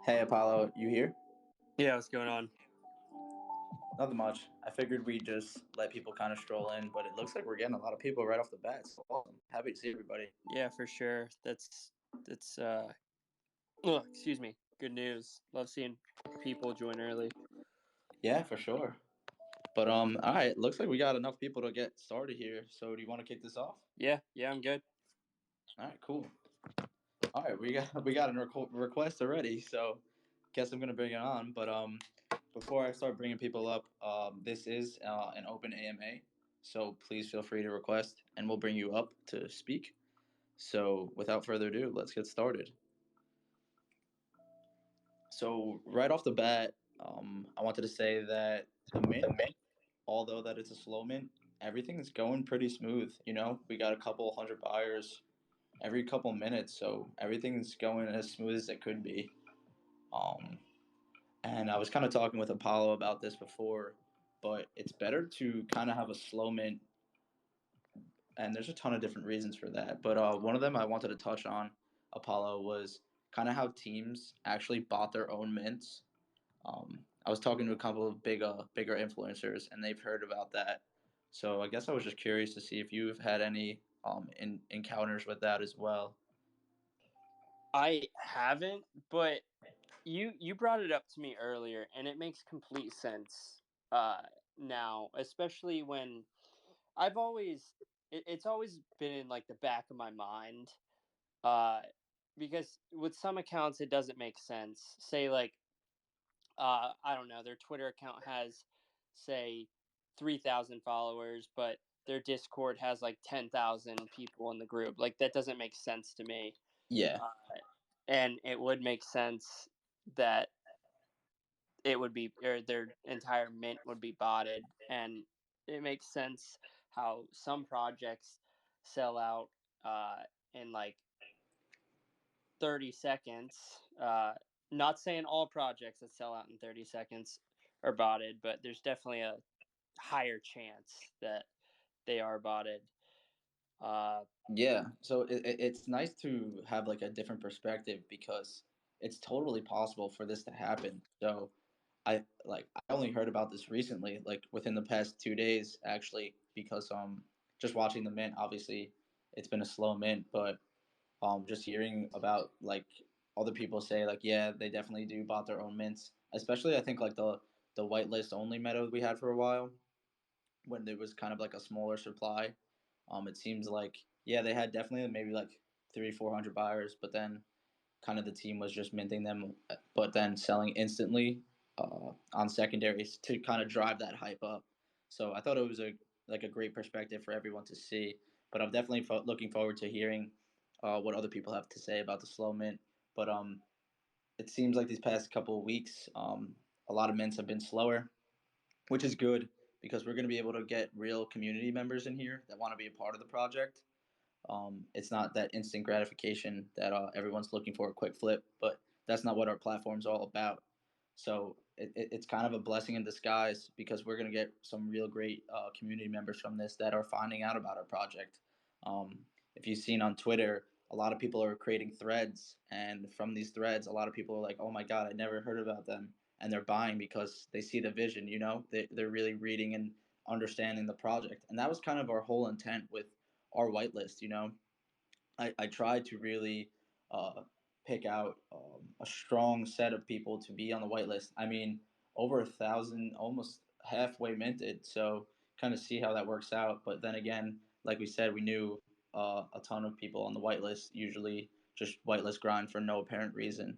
Hey Apollo, you here? Yeah, what's going on? Nothing much. I figured we'd just let people kind of stroll in, but it looks like we're getting a lot of people right off the bat. So awesome. Happy to see everybody. Yeah, for sure. That's excuse me. Good news. Love seeing people join early. Yeah, for sure. But all right. Looks like we got enough people to get started here. So do you want to kick this off? Yeah, I'm good. All right, cool. All right, we got a request already. So guess I'm gonna bring it on. But before I start bringing people up, this is an open AMA. So please feel free to request, and we'll bring you up to speak. So without further ado, let's get started. So right off the bat, I wanted to say that the mint, although that it's a slow mint, everything is going pretty smooth. You know, we got a couple hundred buyers every couple minutes, so everything's going as smooth as it could be. Um, and I was kind of talking with Apollo about this before, but it's better to kind of have a slow mint, and there's a ton of different reasons for that. But one of them I wanted to touch on, Apollo, was kind of how teams actually bought their own mints. I was talking to a couple of bigger influencers, and they've heard about that. So I guess I was just curious to see if you've had any encounters with that as well. I haven't, but you brought it up to me earlier, and it makes complete sense. Uh, Now, especially when I've always it's always been in like the back of my mind. Uh, because with some accounts it doesn't make sense. Say like I don't know, their Twitter account has, say, 3,000 followers, but their Discord has like 10,000 people in the group. Like, that doesn't make sense to me. Yeah, And it would make sense that it would be, or their entire mint would be botted. And it makes sense how some projects sell out in like 30 seconds. Not saying all projects that sell out in 30 seconds are botted, but there's definitely a higher chance that they are botted. Uh, yeah. So it's nice to have like a different perspective because it's totally possible for this to happen. So I only heard about this recently, like within the past 2 days actually, because just watching the mint. Obviously, it's been a slow mint, but just hearing about like other people say like yeah they definitely do bought their own mints, especially I think like the whitelist only meta we had for a while when there was kind of like a smaller supply. It seems like yeah they had definitely maybe like 300-400 buyers, but then kind of the team was just minting them, but then selling instantly on secondaries to kind of drive that hype up. So I thought it was a great perspective for everyone to see. But I'm definitely looking forward to hearing what other people have to say about the slow mint. But it seems like these past couple of weeks, a lot of mints have been slower, which is good because we're going to be able to get real community members in here that want to be a part of the project. It's not that instant gratification that everyone's looking for a quick flip, but that's not what our platform's all about. So it's kind of a blessing in disguise because we're going to get some real great community members from this that are finding out about our project. Um, if you've seen on Twitter, a lot of people are creating threads, and from these threads, a lot of people are like, "Oh my God, I never heard about them," and they're buying because they see the vision. You know, they're really reading and understanding the project, and that was kind of our whole intent with our whitelist. You know, I tried to really uh, pick out a strong set of people to be on the whitelist. I mean, over 1,000, almost halfway minted. So kind of see how that works out. But then again, like we said, we knew a ton of people on the whitelist, usually just whitelist grind for no apparent reason.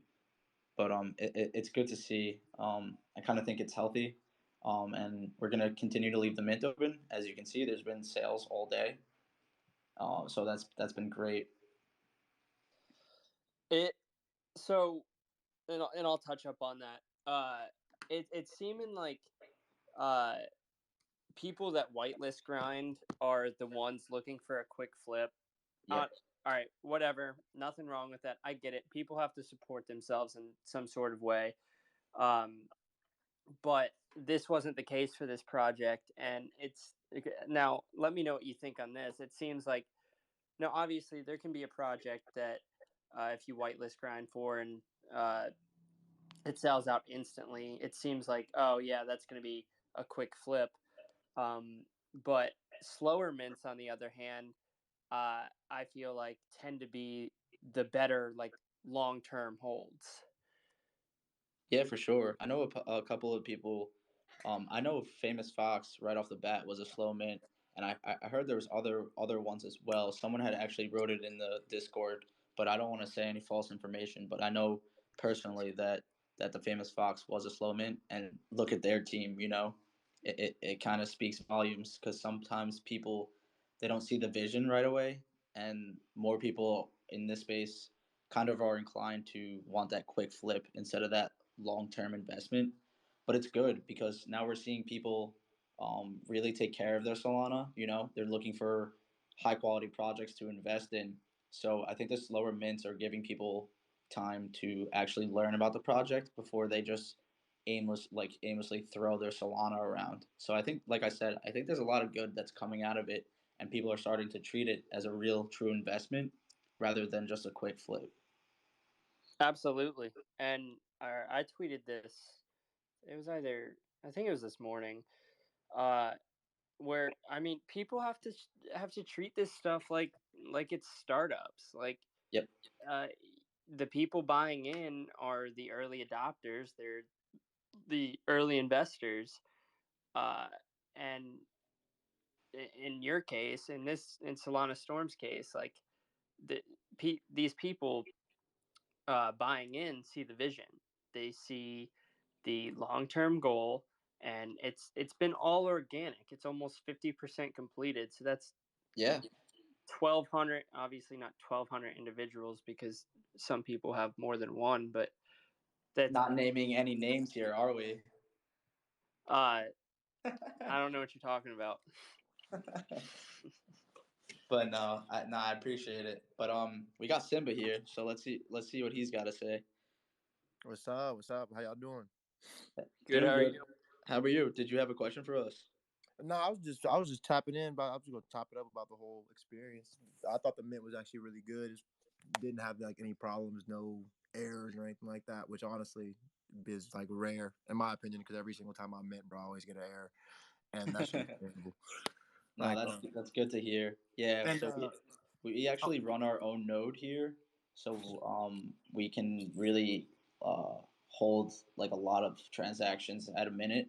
But it's good to see. I kind of think it's healthy. And we're gonna continue to leave the mint open. As you can see, there's been sales all day. So that's been great. it so, and I'll touch up on that. It's seeming like uh people that whitelist grind are the ones looking for a quick flip. Yeah. All right, whatever. Nothing wrong with that. I get it. People have to support themselves in some sort of way. Um, but this wasn't the case for this project, and it's now. Let me know what you think on this. It seems like now, obviously, there can be a project that if you whitelist grind for and uh, it sells out instantly. It seems like, oh yeah, that's going to be a quick flip. But slower mints, on the other hand, I feel like tend to be the better like long term holds. Yeah, for sure. I know a couple of people. I know Famous Fox right off the bat was a slow mint, and I heard there was other ones as well. Someone had actually wrote it in the Discord, but I don't want to say any false information. But I know personally that the Famous Fox was a slow mint, and look at their team. You know, it kind of speaks volumes because sometimes people they don't see the vision right away, and more people in this space kind of are inclined to want that quick flip instead of that long term investment. But it's good because now we're seeing people really take care of their Solana. You know, they're looking for high quality projects to invest in. So I think the slower mints are giving people time to actually learn about the project before they just aimlessly throw their Solana around. So I think, like I said, I think there's a lot of good that's coming out of it, and people are starting to treat it as a real, true investment rather than just a quick flip. Absolutely. And I tweeted this. It was either, I think it was this morning. Uh, where I mean, people have to treat this stuff like it's startups. Like Yep. uh, the people buying in are the early adopters. They're the early investors. Uh, and in your case, in Solana Storm's case, like the these people buying in see the vision. They see the long term goal, and it's been all organic. It's almost 50% completed. So that's Yeah. 1,200. Obviously, not 1,200 individuals because some people have more than one. But that's Not naming any names here, are we? uh, I don't know what you're talking about. But no, I appreciate it. But we got Simba here, so let's see what he's got to say. What's up? What's up? How y'all doing? Good. How Doing are good. you? How are you? Did you have a question for us? No, I was just tapping in, but I was just gonna top it up about the whole experience. I thought the mint was actually really good. It didn't have like any problems, no errors or anything like that, which honestly is like rare in my opinion, because every single time I mint, bro, I always get an error, and that shit is terrible. No, Like, that's good to hear. Yeah, and so we oh, actually run our own node here, so we can really hold like a lot of transactions at a minute.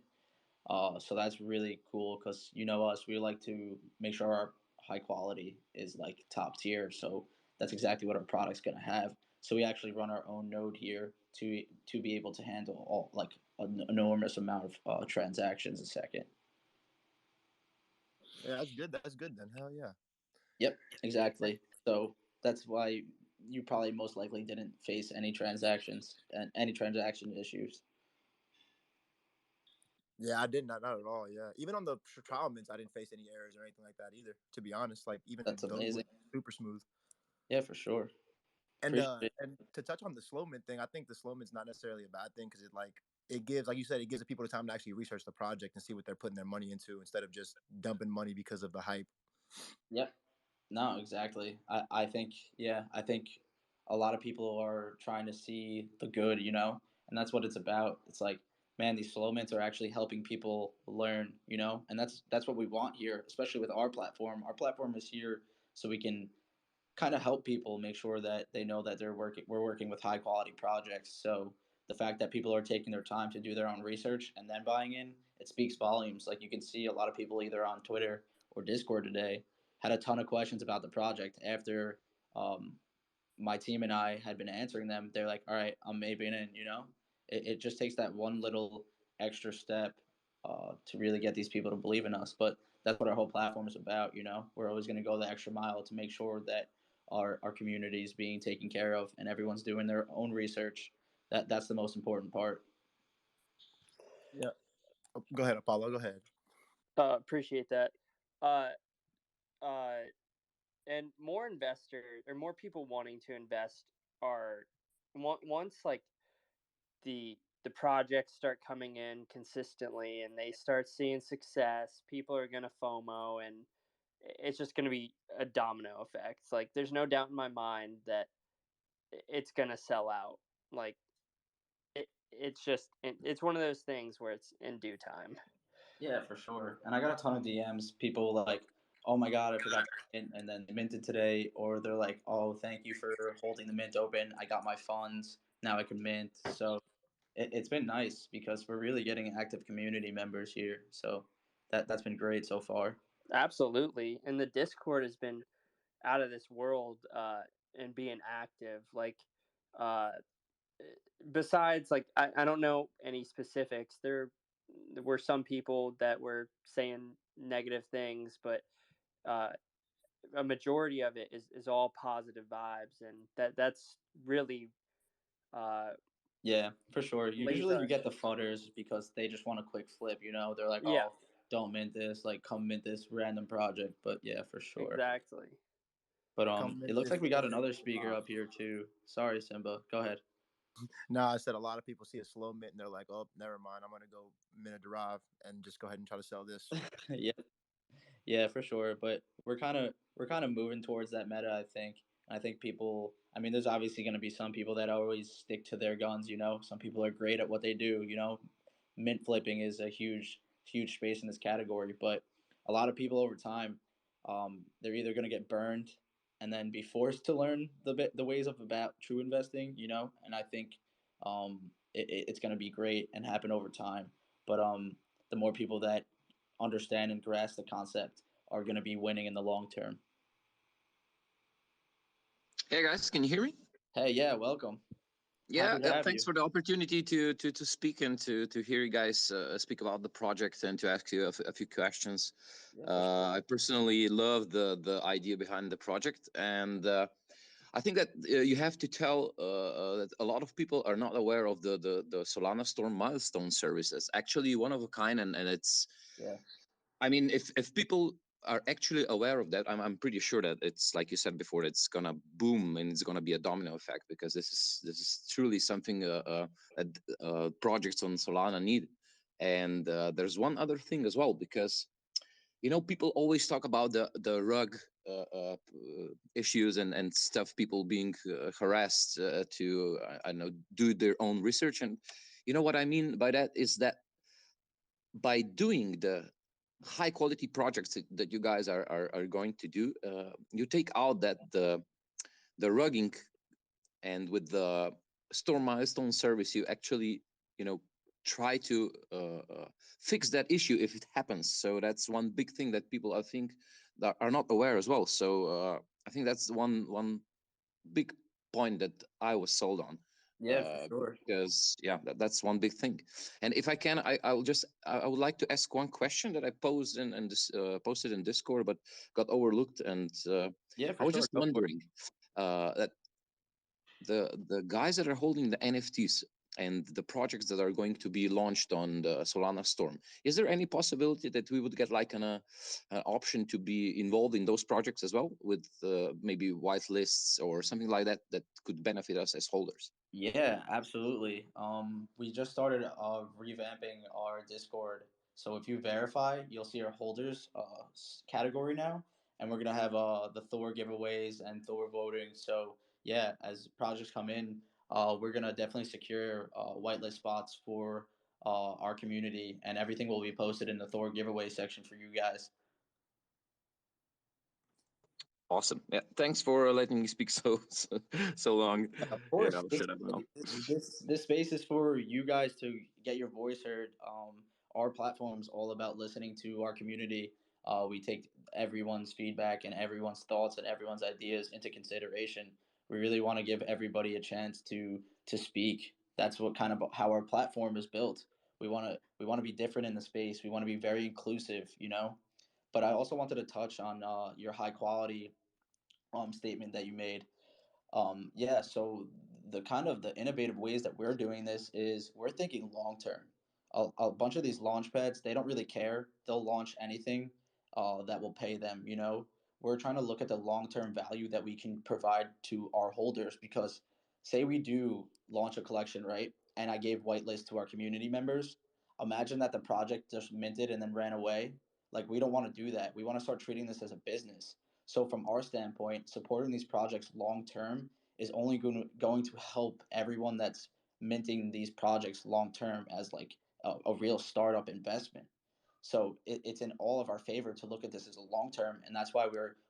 So that's really cool because you know us, we like to make sure our high quality is like top tier. So that's exactly what our product's gonna have. So we actually run our own node here to be able to handle all like an enormous amount of transactions a second. yeah, that's good. That's good then. Hell yeah. Yep, exactly. So that's why you probably most likely didn't face any transactions and any transaction issues. Yeah, I did not at all. Yeah, even on the trial mints, I didn't face any errors or anything like that either. To be honest, like That's even those were amazing. super smooth. Yeah, for sure. And Appreciate uh it. and to touch on the slow mint thing, I think the slow mint's not necessarily a bad thing because it gives, like you said, it gives the people the time to actually research the project and see what they're putting their money into instead of just dumping money because of the hype. Yep. No, exactly. I think a lot of people are trying to see the good, and that's what it's about. It's like, man, these slow mints are actually helping people learn, and that's what we want here, especially with our platform. Our platform is here so we can kind of help people make sure that they know that we're working with high quality projects. So the fact that people are taking their time to do their own research and then buying in, it speaks volumes. Like you can see a lot of people either on Twitter or Discord today had a ton of questions about the project after um, my team and I had been answering them. They're like, all right, I'm maybe in, it just takes that one little extra step to really get these people to believe in us. But that's what our whole platform is about. We're always going to go the extra mile to make sure that our community is being taken care of and everyone's doing their own research. That's the most important part. Yeah. Oh, go ahead, Apollo. Go ahead. Appreciate that. Uh, uh, and more investors or more people wanting to invest are once like the projects start coming in consistently and they start seeing success, people are going to FOMO, and it's just going to be a domino effect. Like there's no doubt in my mind that it's going to sell out. Like it's just it's one of those things where it's in due time. Yeah, for sure. And I got a ton of DMs. People like, "Oh my god, I forgot to mint," and then they minted today, or they're like, "Oh, thank you for holding the mint open. I got my funds. Now I can mint." So it's been nice because we're really getting active community members here. So that's been great so far. Absolutely, and the Discord has been out of this world, and being active. Like, uh, besides, like, I don't know any specifics. There were some people that were saying negative things, but uh, a majority of it is all positive vibes, and that's really uh, Yeah, for sure. lays Usually you a get the fodders because they just want a quick flip. They're like, yeah, "Oh, don't mint this. Like, come mint this random project." But yeah, for sure. exactly. But Come it with looks this. like we got another speaker up here too. Sorry, Simba. Go ahead. No, I said a lot of people see a slow mint and they're like, "Oh, never mind. I'm gonna go mint a derive and just go ahead and try to sell this." Yeah, yeah, for sure. But we're kind of moving towards that meta. I think people. I mean, there's obviously going to be some people that always stick to their guns. Some people are great at what they do. Mint flipping is a huge space in this category. But a lot of people over time, they're either going to get burned and then be forced to learn the ways of about true investing. And I think it's going to be great and happen over time. But the more people that understand and grasp the concept are going to be winning in the long term. Hey guys, can you hear me? Hey, yeah, welcome. Yeah, Happy to have thanks you. for the opportunity to speak and to hear you guys speak about the project and to ask you a few questions. Yeah, for sure. I personally love the idea behind the project, and I think that you have to tell that a lot of people are not aware of the Solana Storm milestone service. It's actually one of a kind, and it's, Yeah. I mean, if people are actually aware of that, I'm pretty sure that it's like you said before, it's gonna boom and it's gonna be a domino effect, because this is truly something that projects on Solana need. And there's one other thing as well, because people always talk about the rug issues and stuff, people being harassed to I don't know, do their own research. And what I mean by that is that by doing the high quality projects that you guys are going to do, you take out that the rugging, and with the store milestone service you actually try to fix that issue if it happens. So that's one big thing that people, I think, that are not aware as well. So I think that's one big point that I was sold on, Yeah, for sure. because yeah, that's one big thing. And if I can, I would like to ask one question that I posed in this posted in Discord, but got overlooked. And Yeah, I for was sure. just Go for it. wondering that the guys that are holding the NFTs and the projects that are going to be launched on the Solana Storm, is there any possibility that we would get like an option to be involved in those projects as well, with maybe white lists or something like that that could benefit us as holders? Yeah, absolutely. We just started revamping our Discord. So if you verify, you'll see our holders category now, and we're gonna have the Thor giveaways and Thor voting. So yeah, as projects come in, we're gonna definitely secure whitelist spots for our community, and everything will be posted in the Thor giveaway section for you guys. Awesome. Yeah. Thanks for letting me speak so long. Of Yeah, course, I'll shut up now. this space is for you guys to get your voice heard. Our platform's all about listening to our community. We take everyone's feedback and everyone's thoughts and everyone's ideas into consideration. We really want to give everybody a chance to speak. That's what kind of how our platform is built. We want to be different in the space. We want to be very inclusive. But I also wanted to touch on your high quality statement that you made. Yeah, so the kind of the innovative ways that we're doing this is we're thinking long term. A bunch of these launch pads, they don't really care. They'll launch anything that will pay them. We're trying to look at the long term value that we can provide to our holders because, say, we do launch a collection, right? And I gave whitelist to our community members. Imagine that the project just minted and then ran away. Like, we don't want to do that. We want to start treating this as a business. So from our standpoint, supporting these projects long term is only going to help everyone that's minting these projects long term as like a real startup investment. So it's in all of our favor to look at this as a long term, and that's why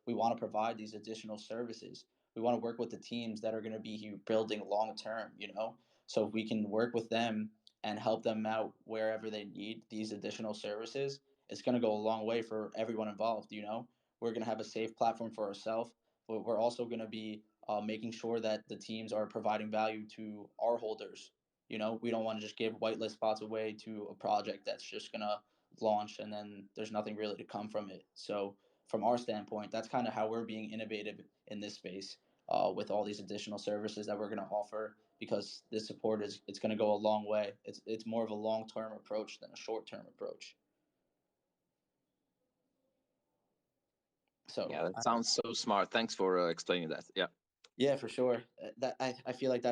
we want to provide these additional services. We want to work with the teams that are going to be here building long term. So if we can work with them and help them out wherever they need these additional services, it's going to go a long way for everyone involved. We're going to have a safe platform for ourselves, but we're also going to be making sure that the teams are providing value to our holders. We don't want to just give whitelist spots away to a project that's just going to launch and then there's nothing really to come from it. So from our standpoint, that's kind of how we're being innovative in this space, with all these additional services that we're going to offer, because this support is it's going to go a long way. It's more of a long term approach than a short term approach. So Yeah, that sounds so smart. Thanks for explaining that. Yeah. yeah, for sure. That I feel like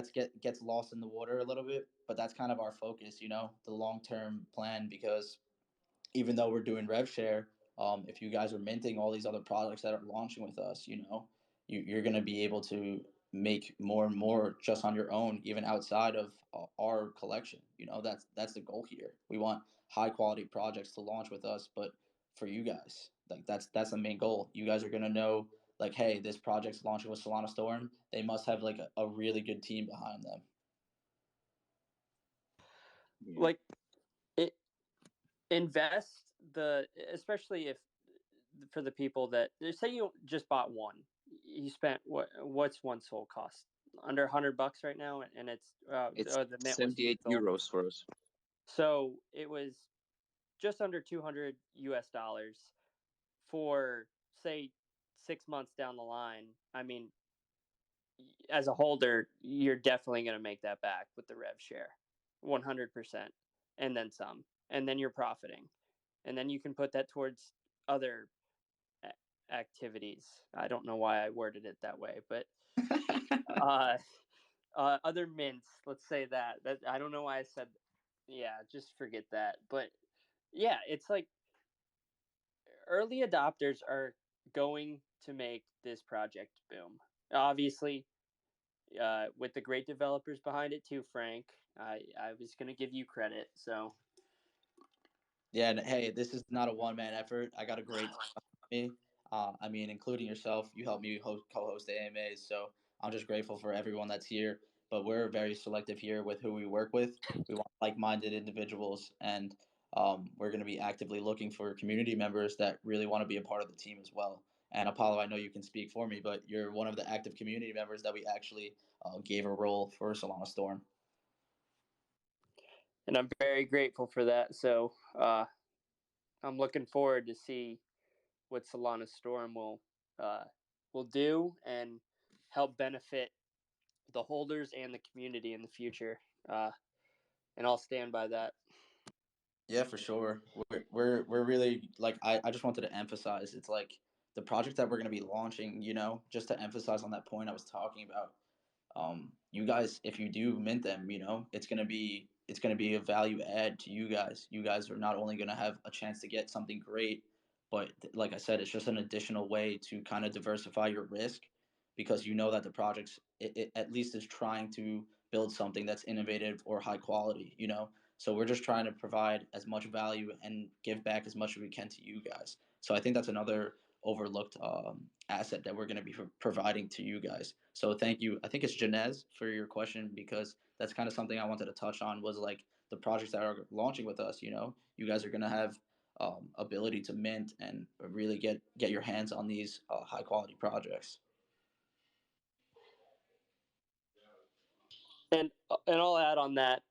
gets lost in the water a little bit, but that's kind of our focus, the long term plan. Because even though we're doing rev share, if you guys are minting all these other products that are launching with us, you're going to be able to make more and more just on your own, even outside of our collection. That's the goal here. We want high quality projects to launch with us, but for you guys, like that's the main goal. You guys are going to know, like, hey, this project's launching with Solana Storm. They must have like a really good team behind them. Yeah. Like it invest especially if for the people that say you just bought one, you spent what's one soul cost? Under $100 right now, and it's It's the mint was 78 sold. euros for us. So it was just under $200 for, say, 6 months down the line. I mean, as a holder, you're definitely going to make that back with the rev share, 100%, and then some, and then you're profiting, and then you can put that towards other activities. I don't know why I worded it that way, but uh, other mints. Let's say that. That I don't know why I said. Yeah, just forget that. But yeah, it's like early adopters are going to make this project boom. Obviously, with the great developers behind it too, Frank. I was going to give you credit. So Yeah, and hey, this is not a one man effort. I got a great team behind me. I mean, including yourself, you helped me co-host the AMAs, so I'm just grateful for everyone that's here. But we're very selective here with who we work with. We want like-minded individuals, and we're going to be actively looking for community members that really want to be a part of the team as well. And Apollo, I know you can speak for me, but you're one of the active community members that we actually gave a role for Solana Storm. and I'm very grateful for that. So I'm looking forward to see what Solana Storm uh, will do and help benefit the holders and the community in the future. And I'll stand by that. Yeah, for sure. We're really like I just wanted to emphasize it's like the project that we're going to be launching, just to emphasize on that point I was talking about. You guys, if you do mint them, it's gonna be a value add to you guys. You guys are not only gonna have a chance to get something great, but like I said, it's just an additional way to kind of diversify your risk, because you know that the project's it at least is trying to build something that's innovative or high quality. So we're just trying to provide as much value and give back as much as we can to you guys. So I think that's another overlooked asset that we're going to be providing to you guys. So thank you. I think it's Janez for your question, because that's kind of something I wanted to touch on, was like the projects that are launching with us. You guys are going to have ability to mint and really get your hands on these high quality projects. And I'll add on that.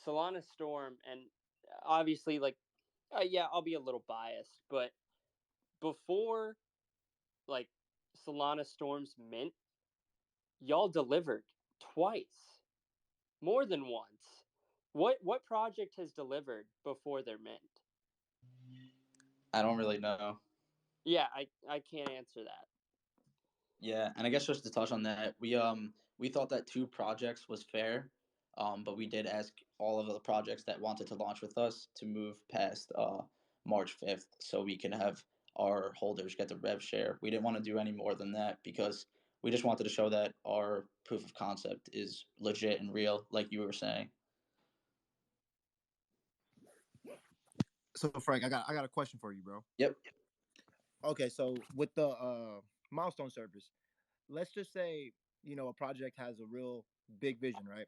Solana Storm, and obviously, like, yeah, I'll be a little biased, but before like Solana Storm's mint, y'all delivered twice, more than once. What project has delivered before their mint? I don't really know. Yeah, I can't answer that. Yeah, and I guess just to touch on that, we thought that two projects was fair, but we did ask all of the projects that wanted to launch with us to move past March 5th, so we can have our holders get the rev share. We didn't want to do any more than that, because we just wanted to show that our proof of concept is legit and real, like you were saying. So Frank, I got a question for you, bro. Yep. Okay, so with the milestone service, let's just say a project has a real big vision, right?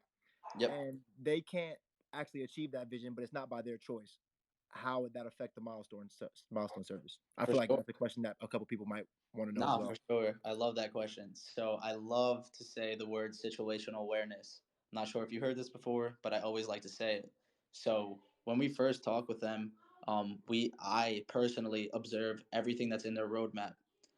Yep. And they can't actually achieve that vision, but it's not by their choice. How would that affect the milestone service? I For feel like sure. that's a question that a couple people might want to know as Nah, for well. sure. I love that question. So I love to say the word situational awareness. I'm not sure if you heard this before, but I always like to say it. So when we first talk with them, I personally observe everything that's in their roadmap.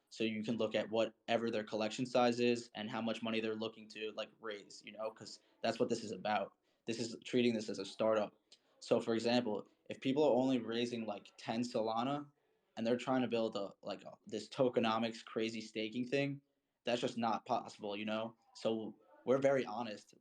So you can look at whatever their collection size is and how much money they're looking to like raise. Because that's what this is about. This is treating this as a startup. So for example, if people are only raising like 10 Solana, and they're trying to build this tokenomics crazy staking thing, that's just not possible. So we're very honest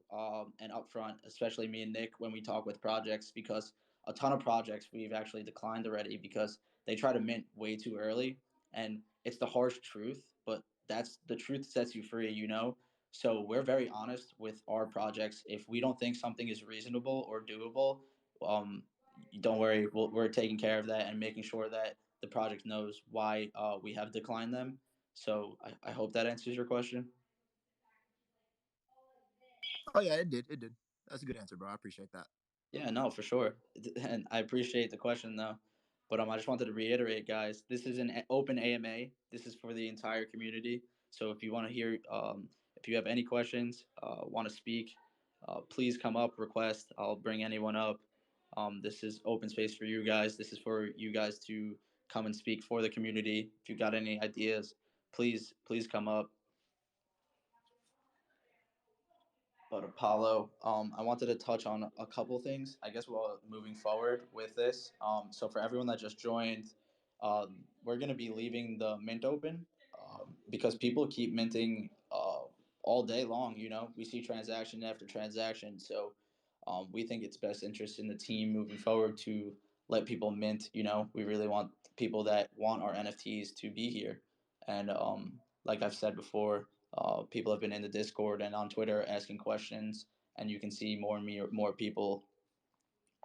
and upfront, especially me and Nick, when we talk with projects, because a ton of projects we've actually declined already because they try to mint way too early, and it's the harsh truth, but that's the truth sets you free. So we're very honest with our projects. If we don't think something is reasonable or doable, um, don't worry, we're taking care of that and making sure that the project knows why we have declined them. So I hope that answers your question. Oh yeah, it did. It did. That's a good answer, bro. I appreciate that. Yeah, no, for sure. And I appreciate the question though. But I just wanted to reiterate, guys, this is an open AMA. This is for the entire community. So if you want to hear, if you have any questions, want to speak, please come up, request. I'll bring anyone up. This is open space for you guys. This is for you guys to come and speak for the community. If you got any ideas, please come up. But Apollo, I wanted to touch on a couple things. I guess while moving forward with this, so for everyone that just joined, we're gonna be leaving the mint open because people keep minting all day long. We see transaction after transaction, so we think it's best interest in the team moving forward to let people mint. We really want people that want our NFTs to be here, and like I've said before, people have been in the Discord and on Twitter asking questions, and you can see more and more people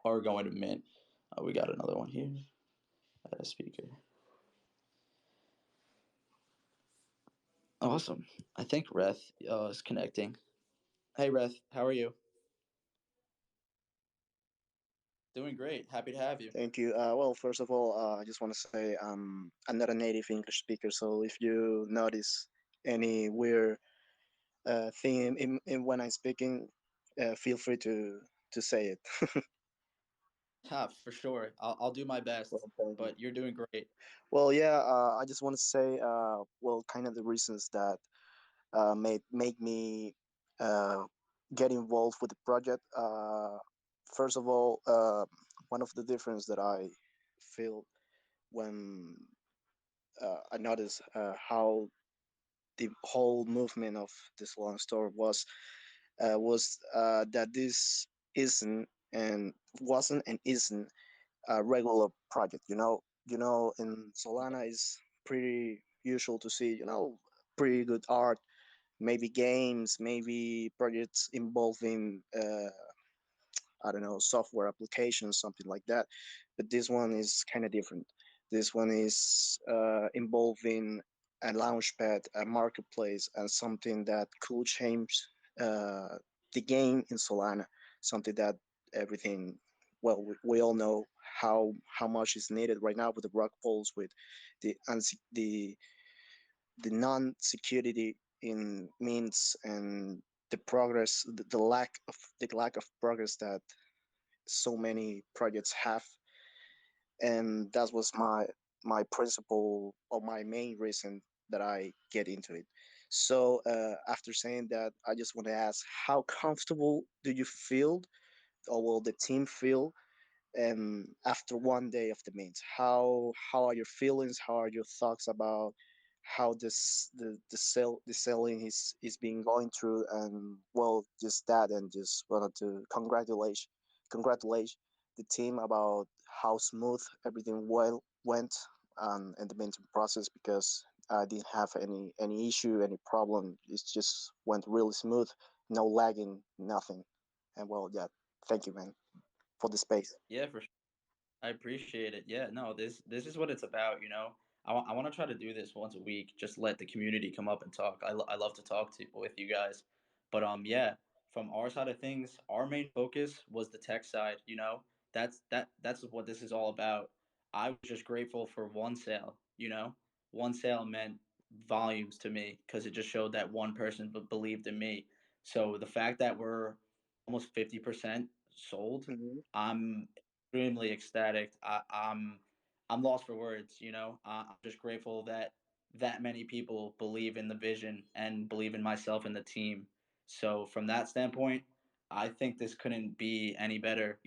are going to mint. We got another one here. A speaker. Awesome. I think Reth is connecting. Hey, Reth, how are you? Doing great. Happy to have you. Thank you. Well, first of all, I just want to say I'm not a native English speaker, so if you notice any weird thing when I'm speaking, feel free to say it. Yeah, for sure. I'll do my best, Well, thank you. but you're doing great. Well, yeah, I just want to say, well, kind of the reasons that made make me uh, get involved with the project. First of all, one of the difference that I feel when I noticed how the whole movement of this long store was that this isn't and wasn't and isn't a regular project. In Solana is pretty usual to see pretty good art, maybe games, maybe projects involving I don't know, software applications, something like that. But this one is kind of different. This one is involving a launchpad, a marketplace, and something that could change uh, the game in Solana. Something that everything, well, we all know how much is needed right now with the rug pulls, with the the non-security in means and the progress, the lack of progress that so many projects have, and that was my principal or my main reason that I get into it. So after saying that, I just want to ask, how comfortable do you feel, or will the team feel, and after one day of the meet, how are your feelings, how are your thoughts about how the selling is being going through, and well, just that, and just wanted to congratulate the team about how smooth everything went in the minting process, because I didn't have any issue, any problem. It just went really smooth, no lagging, nothing. And well, yeah, thank you, man, for the space. Yeah, for I appreciate it. Yeah, no, this is what it's about. I want to try to do this once a week. Just let the community come up and talk. I love to talk to with you guys. But yeah, from our side of things, our main focus was the tech side. That's what this is all about. I was just grateful for one sale. One sale meant volumes to me because it just showed that one person believed in me. So the fact that we're almost 50% sold, Hmm. I'm extremely ecstatic. I'm lost for words. I'm just grateful that that many people believe in the vision and believe in myself and the team. So from that standpoint, I think this couldn't be any better.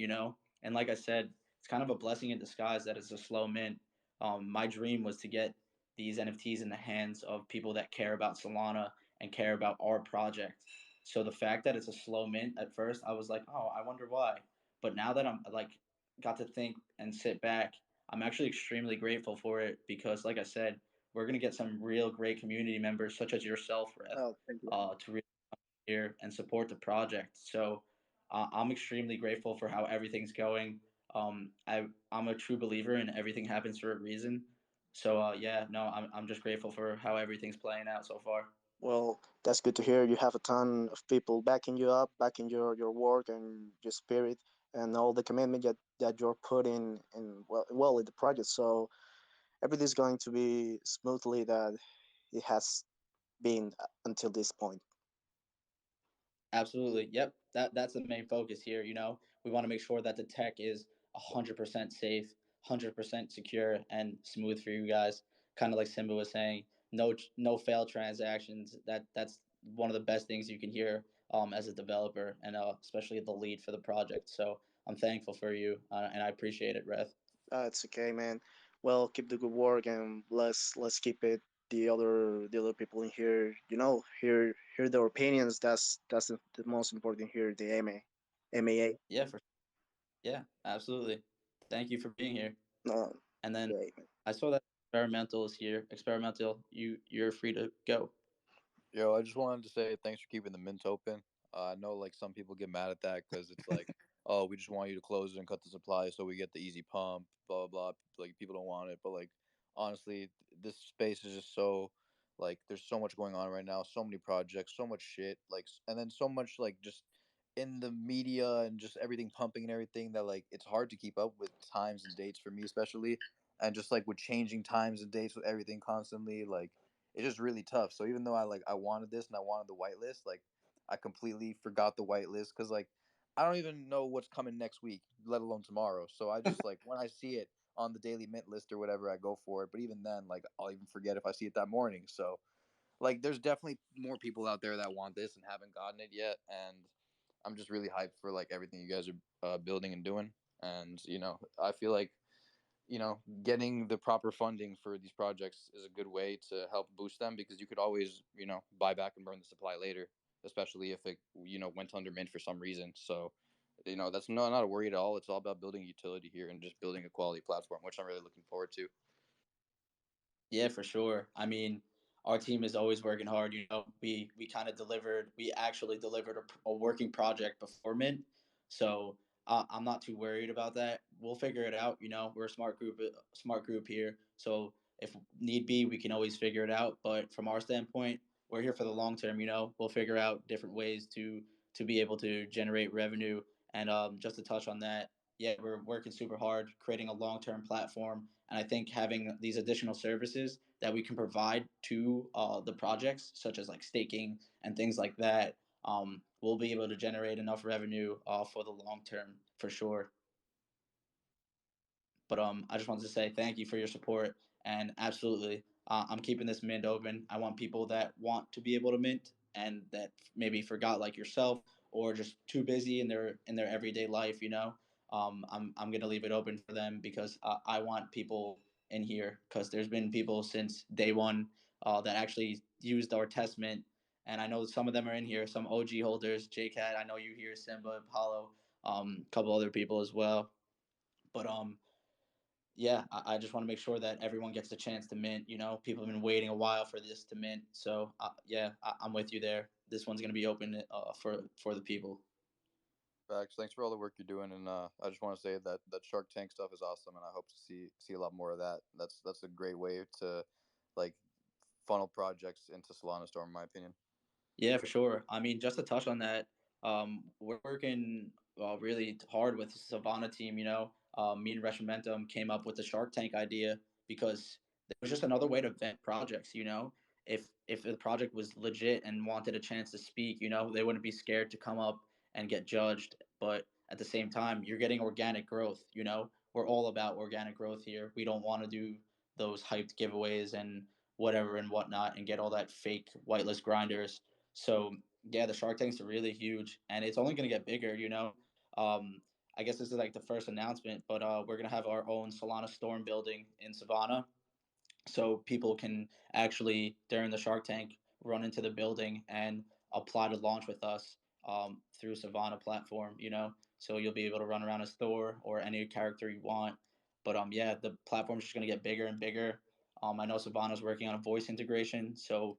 And like I said, it's kind of a blessing in disguise that it's a slow mint. My dream was to get these NFTs in the hands of people that care about Solana and care about our project. So the fact that it's a slow mint at first, I was like, oh, I wonder why. But now that I'm like got to think and sit back, I'm actually extremely grateful for it because, like I said, we're gonna get some real great community members such as yourself, Reth, Oh, thank you. to really here and support the project. So I'm extremely grateful for how everything's going. I'm a true believer in everything happens for a reason. So yeah, no, I'm just grateful for how everything's playing out so far. Well, that's good to hear. You have a ton of people backing you up, backing your work and your spirit, and all the commitment that you're putting in well in the project. So everything's going to be smoothly that it has been until this point. Absolutely. Yep. That's the main focus here. We want to make sure that the tech is 100% safe, 100% secure, and smooth for you guys. Kind of like Simba was saying, no failed transactions. That's one of the best things you can hear as a developer and especially the lead for the project. So I'm thankful for you and I appreciate it, Reth. It's okay, man. Well, keep the good work and let's keep it. The other people in here, hear their opinions. That's the most important here. The MAA. Yeah, yeah, absolutely. Thank you for being here. No, And then great, man. I saw that experimental is here. Experimental, you're free to go. Yo, I just wanted to say thanks for keeping the mint open. I know like some people get mad at that because it's like, oh, we just want you to close it and cut the supply so we get the easy pump, blah blah blah. Like people don't want it, but like honestly, this space is just so like there's so much going on right now, so many projects, so much shit, like, and then so much like just in the media and just everything pumping and everything that like it's hard to keep up with times and dates for me especially, and just like with changing times and dates with everything constantly, like it's just really tough. So even though I wanted this and I wanted the whitelist, like I completely forgot the whitelist because like I don't even know what's coming next week, let alone tomorrow. So I just like when I see it on the daily mint list or whatever, I go for it. But even then, like I'll even forget if I see it that morning. So like there's definitely more people out there that want this and haven't gotten it yet, and I'm just really hyped for like everything you guys are building and doing. And I feel like getting the proper funding for these projects is a good way to help boost them because you could always, buy back and burn the supply later, especially if it, went under mint for some reason. So, that's not a worry at all. It's all about building utility here and just building a quality platform, which I'm really looking forward to. Yeah, for sure. I mean, our team is always working hard. We kind of delivered. We actually delivered a working project before mint, so I'm not too worried about that. We'll figure it out. We're a smart group here. So if need be, we can always figure it out. But from our standpoint, we're here for the long term. We'll figure out different ways to be able to generate revenue. And just to touch on that, yeah, we're working super hard, creating a long term platform, and I think having these additional services that we can provide to the projects, such as like staking and things like that, we'll be able to generate enough revenue for the long term for sure. But I just wanted to say thank you for your support, and absolutely, I'm keeping this mint open. I want people that want to be able to mint and that maybe forgot like yourself or just too busy in their everyday life. I'm gonna leave it open for them because I want people in here because there's been people since day one that actually used our test mint. And I know some of them are in here, some OG holders, JCat. I know you here, Simba, Apollo, a couple other people as well. But yeah, I just want to make sure that everyone gets the chance to mint. You know, people have been waiting a while for this to mint. So yeah, I'm with you there. This one's gonna be open for the people. Facts. Thanks for all the work you're doing, and I just want to say that Shark Tank stuff is awesome, and I hope to see a lot more of that. That's a great way to like funnel projects into Solana Storm, in my opinion. Yeah, for sure. I mean, just to touch on that, we're working really hard with the Savannah team. You know, me and Reshimentum came up with the Shark Tank idea because it was just another way to vet projects. You know, if the project was legit and wanted a chance to speak, you know, they wouldn't be scared to come up and get judged. But at the same time, you're getting organic growth. You know, we're all about organic growth here. We don't want to do those hyped giveaways and whatever and whatnot and get all that fake whitelist grinders. So yeah, the Shark Tanks are really huge, and it's only going to get bigger. You know, um, I guess this is like the first announcement, but we're going to have our own Solana Storm building in Savannah, so people can actually during the Shark Tank run into the building and apply to launch with us through Savannah platform. You know, so you'll be able to run around as Thor or any character you want. But yeah, the platform's just gonna get bigger and bigger. I know Savannah's working on a voice integration, so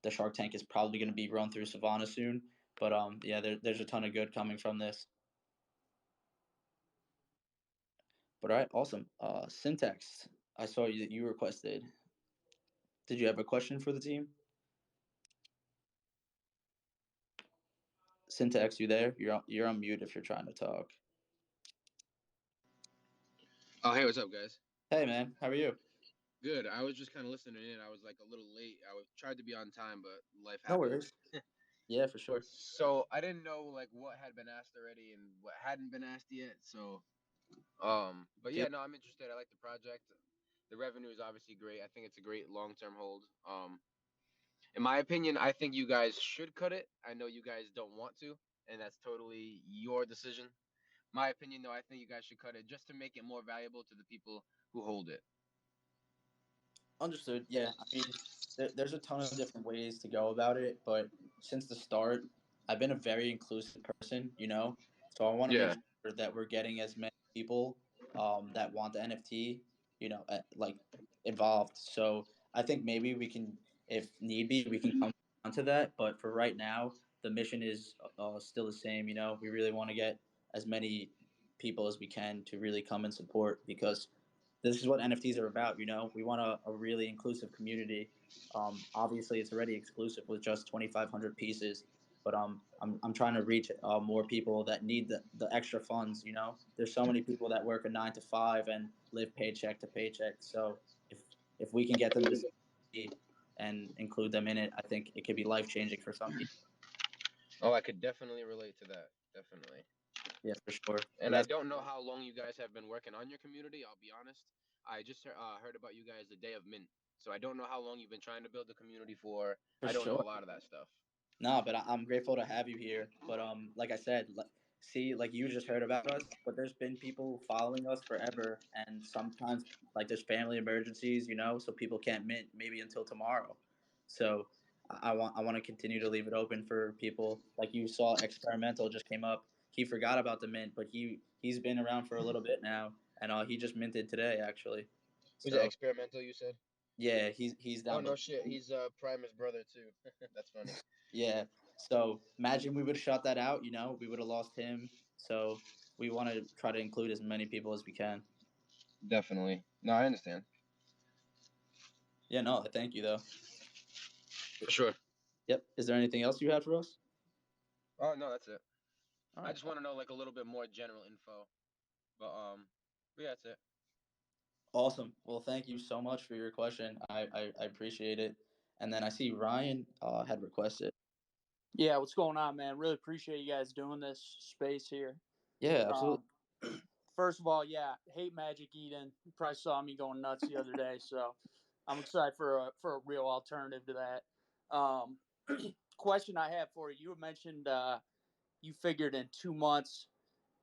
the Shark Tank is probably going to be run through Savannah soon. But yeah, there's a ton of good coming from this. But all right, awesome. Syntax, I saw you that you requested. Did you have a question for the team? Syntax, you there? You're on mute if you're trying to talk. Oh, hey, what's up, guys? Hey man, how are you? Good. I was just kind of listening in. I was like a little late. Tried to be on time, but life No happened. worries. Yeah, for sure. So I didn't know like what had been asked already and what hadn't been asked yet. So, but Feel yeah, no, I'm interested. I like the project. The revenue is obviously great. I think it's a great long-term hold. In my opinion, I think you guys should cut it. I know you guys don't want to, and that's totally your decision. My opinion, though, I think you guys should cut it just to make it more valuable to the people who hold it. Understood. Yeah, I mean, there's a ton of different ways to go about it, but since the start, I've been a very inclusive person, you know. So I want to make Yeah. sure that we're getting as many people that want the NFT, you know, like involved. So I think maybe we can, if need be, we can come onto that. But for right now, the mission is still the same. You know, we really want to get as many people as we can to really come and support because this is what NFTs are about. You know, we want a really inclusive community. Obviously, it's already exclusive with just 2,500 pieces, but I'm trying to reach more people that need the extra funds. You know, there's so many people that work a 9 to 5 and live paycheck to paycheck. So if if we can get them this and include them in it, I think it could be life changing for some people. Oh, I could definitely relate to that. Definitely. Yeah, for sure. But And I that's don't know how long you guys have been working on your community. I'll be honest. I just heard about you guys the day of mint, so I don't know how long you've been trying to build the community for. for I don't know sure. a lot of that stuff. No, but I'm grateful to have you here. But like I said, see, like you just heard about us, but there's been people following us forever, and sometimes like there's family emergencies, you know, so people can't mint maybe until tomorrow. So I want to continue to leave it open for people. Like you saw, experimental just came up. He forgot about the mint, but he's been around for a little bit now, and he just minted today actually. Was it So experimental? You said? yeah, he's Oh down no below. shit. He's Primus brother too. That's funny. Yeah. So imagine we would have shot that out, you know, we would have lost him. So we want to try to include as many people as we can. Definitely. No, I understand. Yeah, no, thank you though. For sure. Yep. Is there anything else you had for us? Oh no, that's it. All I right. just want to know like a little bit more general info. But yeah, that's it. Awesome. Well, thank you so much for your question. I appreciate it. And then I see Ryan had requested. Yeah, what's going on, man? Really appreciate you guys doing this space here. Yeah, absolutely. Um, First of all, yeah, hate Magic Eden. You probably saw me going nuts the other day, so I'm excited for a real alternative to that. Question I have for you: you mentioned you figured in 2 months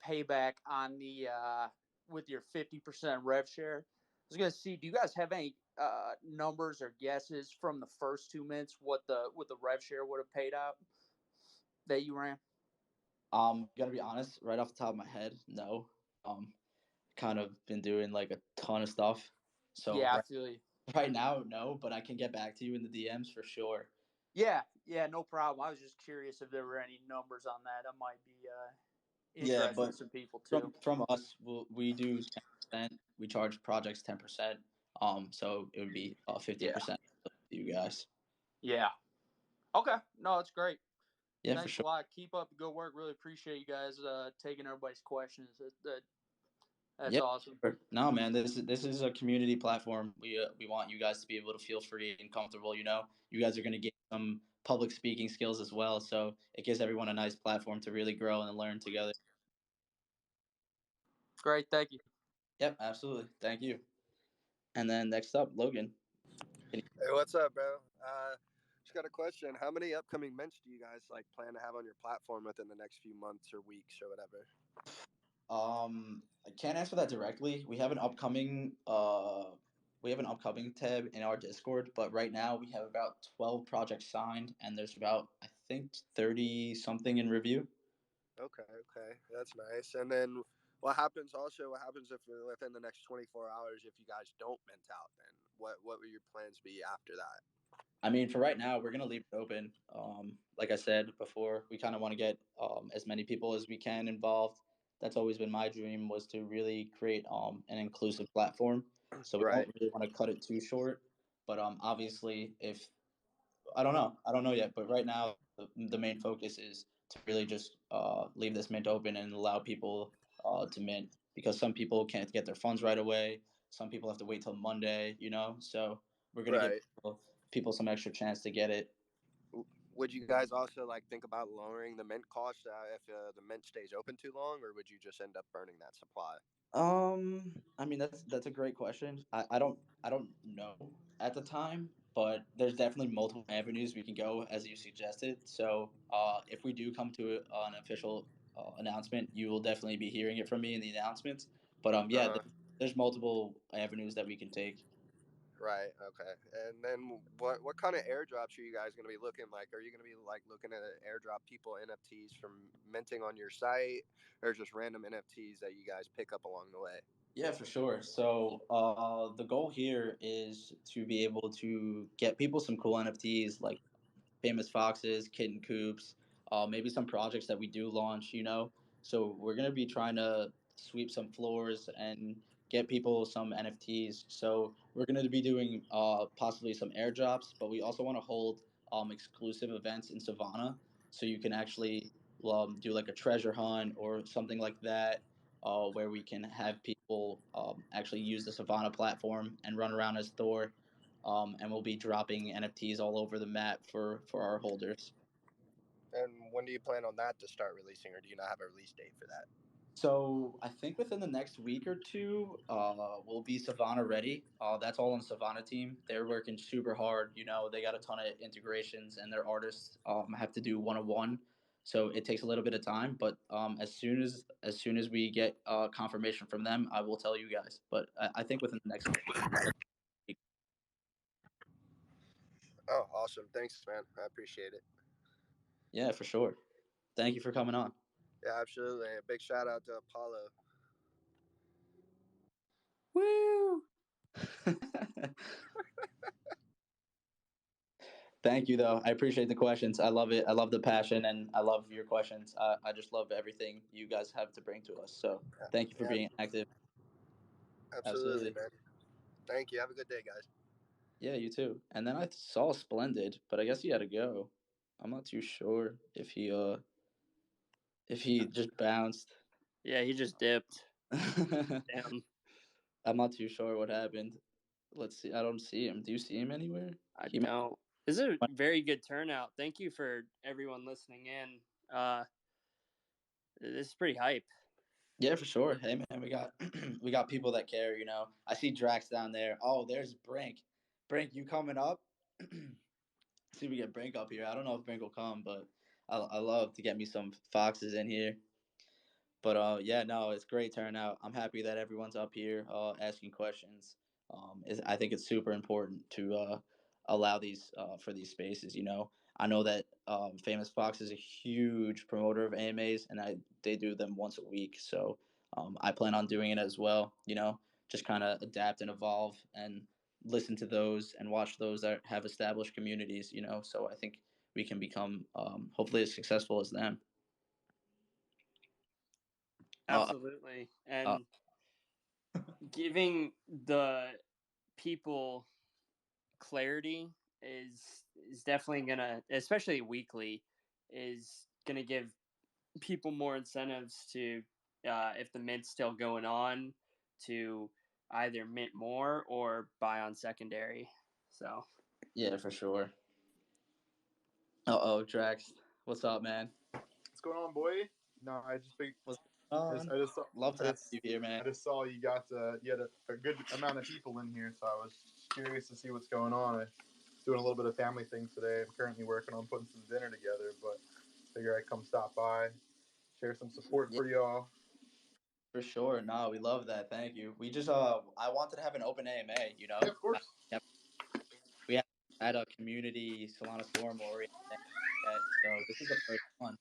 payback on the with your 50% rev share. I was gonna see, do you guys have any numbers or guesses from the first 2 minutes what the rev share would have paid out that you ran? Gonna be honest, right off the top of my head, no. Um, kind of been doing like a ton of stuff. So Yeah, I feel you. right now, no, but I can get back to you in the DMs for sure. Yeah, no problem. I was just curious if there were any numbers on that. That might be Yeah, interesting to but some people too. from us, we do 10%. We charge projects 10%. So it would be Yeah. 50% to you guys. Yeah. Okay. No, it's great. Yeah, for Thanks a sure. lot. Keep up the good work. Really appreciate you guys taking everybody's questions. That's Yeah. awesome. Sure. No, man, this is a community platform. We want you guys to be able to feel free and comfortable. You guys are going to get some public speaking skills as well, so it gives everyone a nice platform to really grow and learn together. Great. Thank you. Yep, absolutely. Thank you. And then next up, Logan. Hey, what's up, bro? Just got a question. How many upcoming mints do you guys like plan to have on your platform within the next few months or weeks or whatever? I can't answer that directly. We have an upcoming tab in our Discord, but right now we have about 12 projects signed, and there's about I think 30 something in review. Okay, that's nice. And then what happens? Also, what happens if within the next 24 hours if you guys don't mint out? Then what will your plans be after that? I mean, for right now, we're gonna leave it open. Like I said before, we kind of want to get as many people as we can involved. That's always been my dream, was to really create an inclusive platform. So we Right, don't really want to cut it too short. But obviously, if I don't know yet. But right now, the main focus is to really just leave this mint open and allow people to mint, because some people can't get their funds right away. Some people have to wait till Monday. So we're gonna give right. people some extra chance to get it. Would you guys also like think about lowering the mint cost if the mint stays open too long, or would you just end up burning that supply? I mean, that's a great question. I don't know at the time, but there's definitely multiple avenues we can go, as you suggested. So, if we do come to an official announcement, you will definitely be hearing it from me in the announcements. But yeah, Uh huh. there's multiple avenues that we can take. Right. Okay. And then what kind of airdrops are you guys going to be looking like? Are you going to be like looking at airdrop people NFTs from minting on your site, or just random NFTs that you guys pick up along the way? Yeah, for sure. So, the goal here is to be able to get people some cool NFTs, like famous foxes, kitten coops, maybe some projects that we do launch. So we're gonna be trying to sweep some floors and get people some NFTs. So we're gonna be doing possibly some airdrops, but we also want to hold exclusive events in Savannah, so you can actually do like a treasure hunt or something like that. Where we can have people actually use the Savannah platform and run around as Thor, and we'll be dropping NFTs all over the map for our holders. And when do you plan on that to start releasing, or do you not have a release date for that? So I think within the next week or two, we'll be Savannah ready. That's all on Savannah team. They're working super hard. They got a ton of integrations, and their artists have to do 101. So it takes a little bit of time, but as soon as we get confirmation from them, I will tell you guys. But I think within the next week. Oh, awesome! Thanks, man. I appreciate it. Yeah, for sure. Thank you for coming on. Yeah, absolutely. And a big shout out to Apollo. Woo! Thank you, though. I appreciate the questions. I love it. I love the passion, and I love your questions. I just love everything you guys have to bring to us. So thank you for Yeah, being active. absolutely, Absolutely. man. Thank you. Have a good day, guys. Yeah, you too. And then I saw Splendid, but I guess he had to go. I'm not too sure if he just bounced. Yeah, he just dipped. I'm Damn. not too sure what happened. Let's see. I don't see him. Do you see him anywhere? I He might. don't. This is a very good turnout. Thank you for everyone listening in. This is pretty hype. Yeah, for sure. Hey man, we got we got people that care. I see Drax down there. Oh, there's Brink. Brink, you coming up? See if we get Brink up here. I don't know if Brink will come, but I love to get me some foxes in here. But yeah, no, it's great turnout. I'm happy that everyone's up here asking questions. I think it's super important to allow these for these spaces. I know that Famous Fox is a huge promoter of AMAs, and they do them once a week. So I plan on doing it as well. Just kind of adapt and evolve and listen to those and watch those that have established communities. So I think we can become hopefully as successful as them. Absolutely. Uh, And giving the people clarity is definitely gonna, especially weekly, is gonna give people more incentives to, if the mint's still going on, to either mint more or buy on secondary. So yeah, for sure. Oh, Drax, what's up, man? What's going on, boy? No, I just think What's going on? I just saw Love to I have just, you here, man. I just saw you got you had a good amount of people in here, so I was curious to see what's going on. I was doing a little bit of family things today. I'm currently working on putting some dinner together, but figure I'd come stop by, share some support Yeah, for y'all. for sure. No, we love that. Thank you. We just I wanted to have an open AMA. Yeah, of course. Yeah, we have had a community Solana Storm or anything yet, so this is the first one.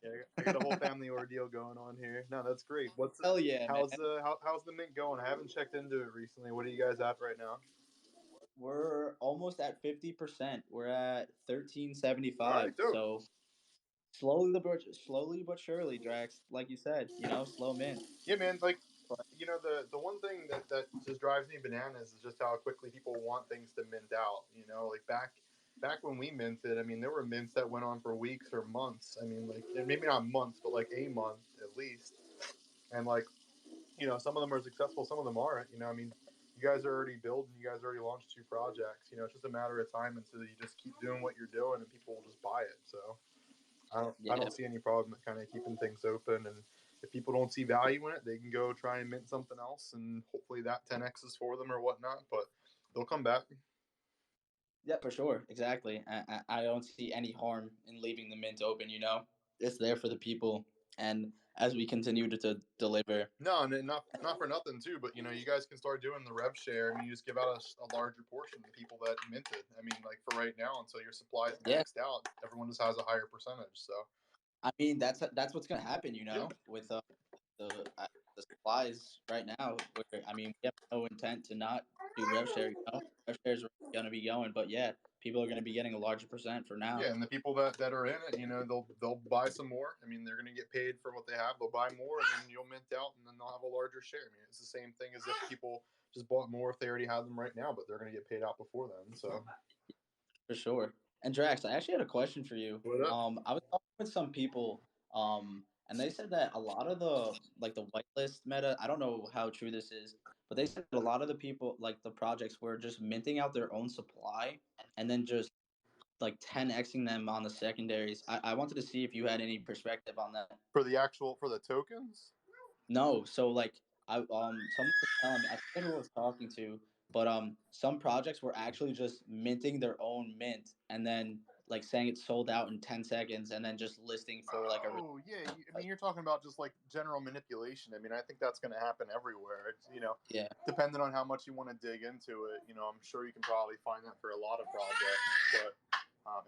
Yeah, I got a whole family ordeal going on here. No, that's great. Hell yeah, man. How's the mint going? I haven't checked into it recently. What are you guys at right now? We're almost at 50%. We're at All 1375. right, dope. So slowly but surely, Drax. Like you said, slow mint. Yeah, man. Like, But the one thing that just drives me bananas is just how quickly people want things to mint out. Like back when we minted, I mean, there were mints that went on for weeks or months. I mean, like, and maybe not months, but like a month at least. And like, some of them are successful, some of them aren't. I mean, you guys are already building, you guys already launched 2 projects. It's just a matter of time until you just keep doing what you're doing and people will just buy it. So I yeah, don't see any problem with kind of keeping things open. And if people don't see value in it, they can go try and mint something else, and hopefully that 10x is for them or whatnot. But they'll come back. yeah, for sure. Exactly. I don't see any harm in leaving the mint open. It's there for the people, and as we continue to deliver. No, and not for nothing too, but you guys can start doing the rev share, and you just give out a larger portion to people that minted. I mean, like for right now, until your supply is Yeah, maxed out, everyone just has a higher percentage. So I mean that's what's gonna happen. yeah, With the the supplies right now. Where I mean, we have no intent to not do rev share. Rev share is gonna be going, but yeah, people are gonna be getting a larger percent for now. yeah, and the people that are in it, they'll buy some more. I mean, they're going to get paid for what they have. They'll buy more, and then you'll mint out, and then they'll have a larger share. I mean, it's the same thing as if people just bought more if they already had them right now, but they're going to get paid out before then. So For sure. And Drax, I actually had a question for you. what up? I was talking with some people, and they said that a lot of the whitelist meta. I don't know how true this is, but they said that a lot of the people, like the projects, were just minting out their own supply and then just like 10xing them on the secondaries. I wanted to see if you had any perspective on that. For the tokens. No, so like someone was telling me, I forget who I was talking to, but some projects were actually just minting their own mint and then like saying it sold out in 10 seconds and then just listing for like a Oh yeah, I mean like you're talking about just like general manipulation. I mean I think that's going to happen everywhere. It's yeah. depending on how much you want to dig into it. I'm sure you can probably find that for a lot of projects, but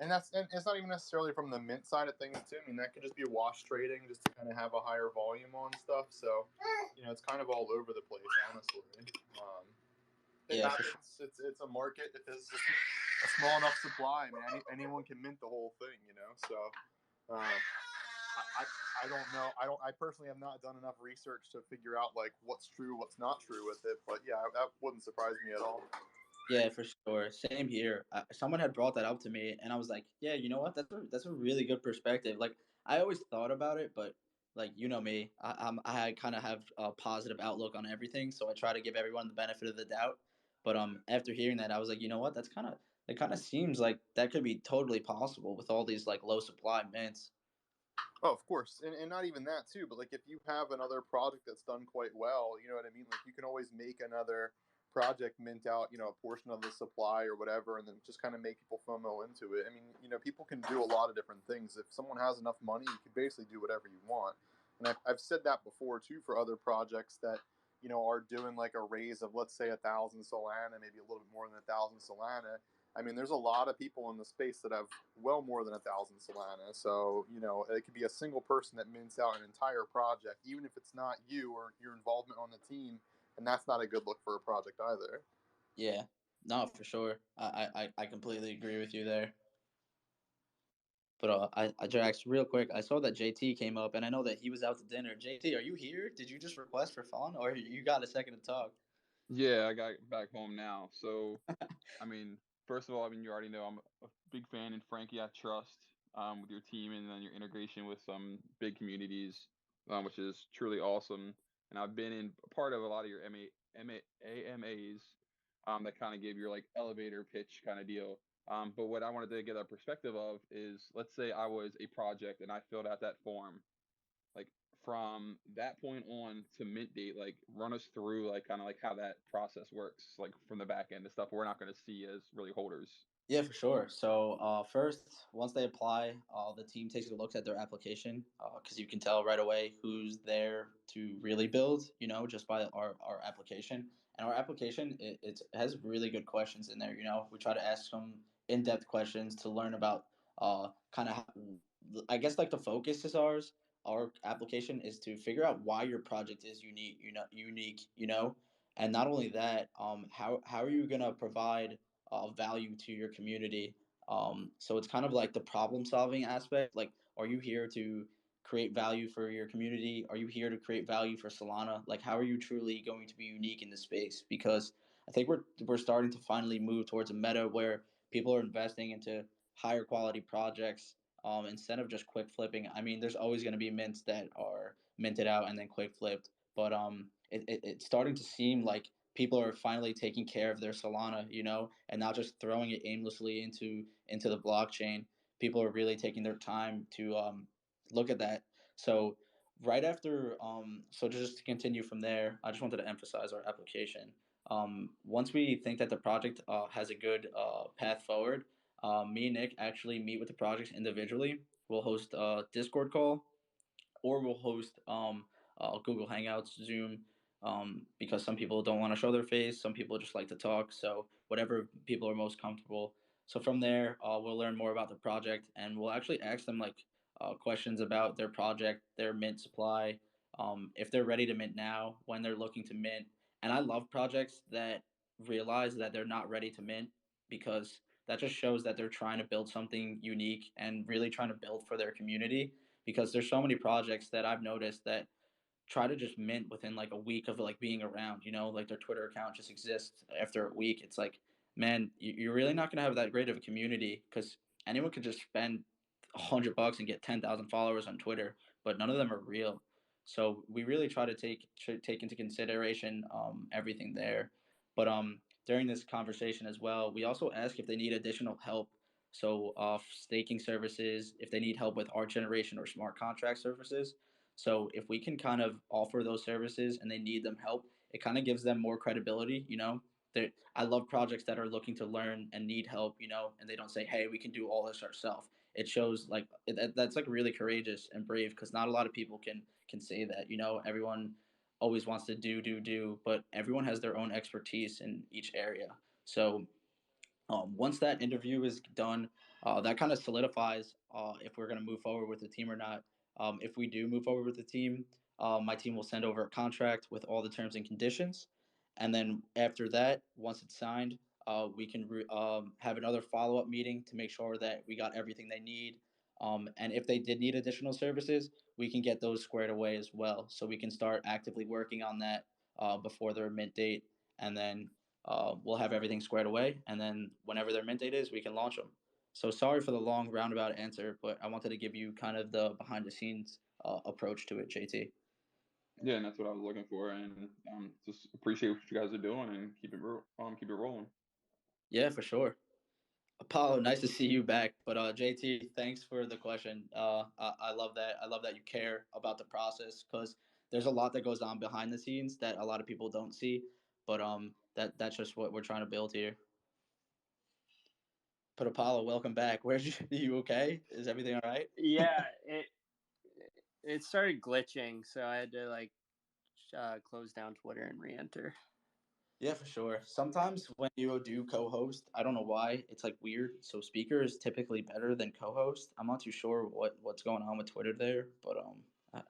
and it's not even necessarily from the mint side of things too. I mean that could just be wash trading just to kind of have a higher volume on stuff. So it's kind of all over the place, honestly. It Yeah, for sure. happens. It's a market. If there's a small enough supply, I mean anyone can mint the whole thing. So. I don't know. I personally have not done enough research to figure out like what's true, what's not true with it. But yeah, that wouldn't surprise me at all. Yeah, for sure. Same here. Someone had brought that up to me, and I was like, "Yeah, you know what? That's a really good perspective." Like, I always thought about it, but like me, I kind of have a positive outlook on everything, so I try to give everyone the benefit of the doubt. But after hearing that, I was like, you know what? It kind of seems like that could be totally possible with all these like low supply mints. Oh, of course, and not even that too. But like if you have another project that's done quite well, you know what I mean. Like you can always make another project mint out, a portion of the supply or whatever, and then just kind of make people FOMO into it. I mean, people can do a lot of different things. If someone has enough money, you can basically do whatever you want. And I've said that before too for other projects that are doing like a raise of let's say 1,000 Solana, maybe a little bit more than 1,000 Solana. I mean, there's a lot of people in the space that have well more than 1,000 Solana. So, you know, it could be a single person that mints out an entire project, even if it's not you or your involvement on the team. And that's not a good look for a project either. Yeah, no, for sure. I completely agree with you there. But I Jax, real quick, I saw that JT came up, and I know that he was out to dinner. JT, are you here? Did you just request for fun, or you got a second to talk? Yeah, I got back home now. So, I mean, first of all, I mean, you already know I'm a big fan in Frankie. I trust with your team and then your integration with some big communities, which is truly awesome. And I've been in part of a lot of your AMAs that kind of gave your like elevator pitch kind of deal. But what I wanted to get a perspective of is, let's say I was a project and I filled out that form, like from that point on to mint date, like run us through like kind of like how that process works, like from the back end, the stuff we're not going to see as really holders. Yeah, for sure. So first, once they apply, the team takes a look at their application because you can tell right away who's there to really build. You know, just by our application. And our application it has really good questions in there. You know, we try to ask some in depth questions to learn about kind of. I guess like the focus is ours. Our application is to figure out why your project is unique. You know, unique. You know, and not only that, how are you gonna provide value to your community. So it's kind of like the problem solving aspect. Like, are you here to create value for your community? Are you here to create value for Solana? Like, how are you truly going to be unique in the space? Because I think we're starting to finally move towards a meta where people are investing into higher quality projects instead of just quick flipping. I mean, there's always going to be mints that are minted out and then quick flipped, but it's starting to seem like people are finally taking care of their Solana, you know, and not just throwing it aimlessly into the blockchain. People are really taking their time to look at that. So right after, so just to continue from there, I just wanted to emphasize our application. Once we think that the project has a good path forward, me and Nick actually meet with the projects individually. We'll host a Discord call or we'll host Google Hangouts, Zoom, because some people don't want to show their face. Some people just like to talk. So whatever people are most comfortable. So from there, we'll learn more about the project, and we'll actually ask them like questions about their project, their mint supply, if they're ready to mint now, when they're looking to mint. And I love projects that realize that they're not ready to mint because that just shows that they're trying to build something unique and really trying to build for their community because there's so many projects that I've noticed that try to just mint within like a week of like being around, you know, like their Twitter account just exists after a week. It's like, man, you're really not going to have that great of a community because anyone could just spend $100 and get 10,000 followers on Twitter, but none of them are real. So we really try to take into consideration everything there. But during this conversation as well, we also ask if they need additional help. So staking services, if they need help with art generation or smart contract services. So if we can kind of offer those services and they need them help, it kind of gives them more credibility. You know, I love projects that are looking to learn and need help. You know, and they don't say, "Hey, we can do all this ourselves." It shows like that's like really courageous and brave because not a lot of people can say that. You know, everyone always wants to do, but everyone has their own expertise in each area. So once that interview is done, that kind of solidifies if we're going to move forward with the team or not. If we do move forward with the team, my team will send over a contract with all the terms and conditions. And then after that, once it's signed, we can have another follow up meeting to make sure that we got everything they need. And if they did need additional services, we can get those squared away as well. So we can start actively working on that before their mint date. And then we'll have everything squared away, and then whenever their mint date is, we can launch them. So sorry for the long roundabout answer, but I wanted to give you kind of the behind the scenes approach to it, JT. Yeah, and that's what I was looking for, and just appreciate what you guys are doing and keep it rolling. Yeah, for sure. Apollo, nice to see you back. But JT, thanks for the question. I love that. I love that you care about the process because there's a lot that goes on behind the scenes that a lot of people don't see. But that's just what we're trying to build here. But Apollo, welcome back. Where's you? You okay? Is everything all right? Yeah, it started glitching, so I had to like close down Twitter and re-enter. Yeah, for sure. Sometimes when you do co-host, I don't know why it's like weird. So speaker is typically better than co-host. I'm not too sure what's going on with Twitter there, but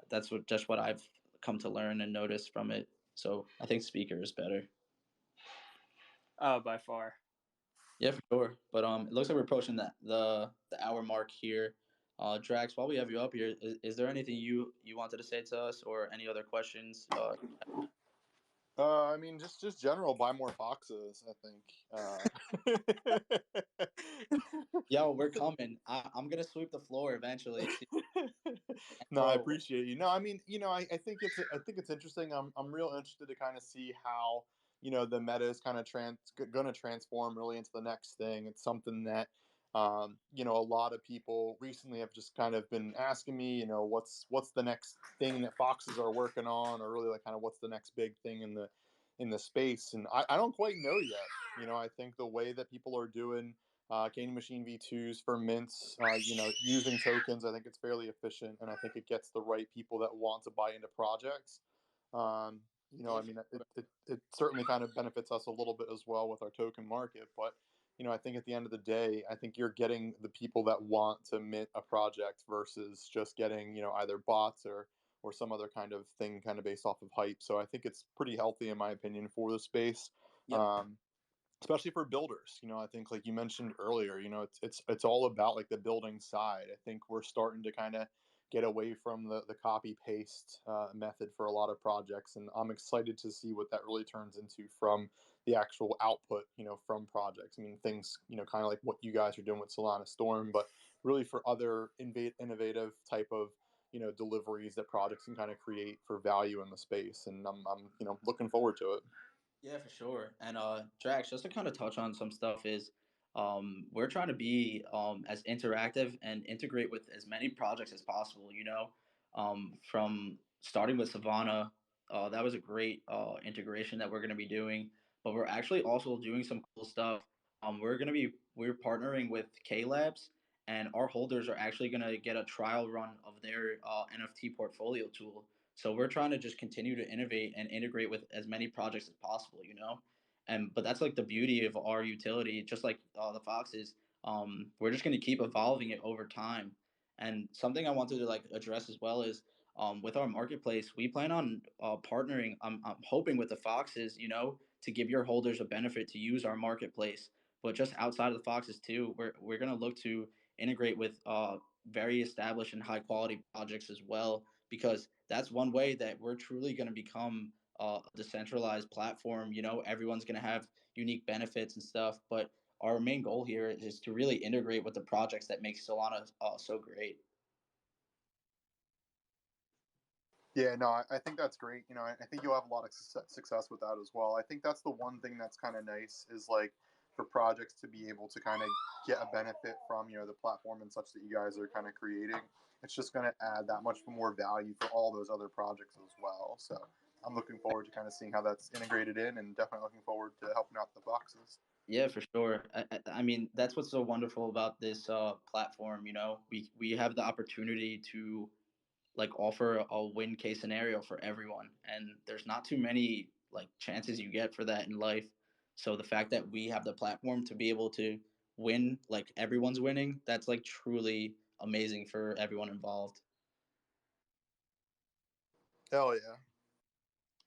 that's what I've come to learn and notice from it. So I think speaker is better. By far. Yeah, for sure. But it looks like we're approaching the hour mark here. Drax, while we have you up here, is there anything you wanted to say to us or any other questions? I mean, just general, buy more foxes. I think. Yo, we're coming. I'm gonna sweep the floor eventually. See, No, I bro, appreciate you. No, I mean, I think it's interesting. I'm real interested to kind of see how the meta is kind of going to transform really into the next thing. It's something that a lot of people recently have just kind of been asking me, what's the next thing that foxes are working on, or really like kind of what's the next big thing in the space. And I don't quite know yet. I think the way that people are doing Candy Machine V2s for mints, using tokens. I think it's fairly efficient, and I think it gets the right people that want to buy into projects. Um, yeah, I mean, it certainly kind of benefits us a little bit as well with our token market. But, I think at the end of the day, I think you're getting the people that want to mint a project versus just getting, either bots or some other kind of thing kind of based off of hype. So I think it's pretty healthy, in my opinion, for the space. yep. Um, Especially for builders. I think like you mentioned earlier, it's all about like the building side. I think we're starting to kind of get away from the copy paste method for a lot of projects, and I'm excited to see what that really turns into from the actual output, from projects. I mean, things, kind of like what you guys are doing with Solana Storm, but really for other innovative type of deliveries that projects can kind of create for value in the space, and I'm looking forward to it. Yeah, for sure. And Drax, just to kind of touch on some stuff is we're trying to be as interactive and integrate with as many projects as possible, from starting with Savannah, that was a great integration that we're going to be doing, but we're actually also doing some cool stuff. We're partnering with K Labs, and our holders are actually going to get a trial run of their NFT portfolio tool. So we're trying to just continue to innovate and integrate with as many projects as possible. And but that's like the beauty of our utility, just like the Foxes. We're just going to keep evolving it over time. And something I wanted to like address as well is with our marketplace, we plan on partnering. I'm hoping with the Foxes, to give your holders a benefit to use our marketplace. But just outside of the Foxes too, we're going to look to integrate with very established and high quality projects as well, because that's one way that we're truly going to become a decentralized platform. Everyone's going to have unique benefits and stuff, but our main goal here is to really integrate with the projects that make Solana so great. Yeah, no, I think that's great. I think you'll have a lot of success with that as well. I think that's the one thing that's kind of nice is like for projects to be able to kind of get a benefit from, the platform and such that you guys are kind of creating. It's just going to add that much more value for all those other projects as well. So I'm looking forward to kind of seeing how that's integrated in, and definitely looking forward to helping out the boxes. Yeah, for sure. I mean, that's what's so wonderful about this platform. We have the opportunity to like offer a win case scenario for everyone, and there's not too many like chances you get for that in life. So the fact that we have the platform to be able to win, like everyone's winning, that's like truly amazing for everyone involved. Hell yeah.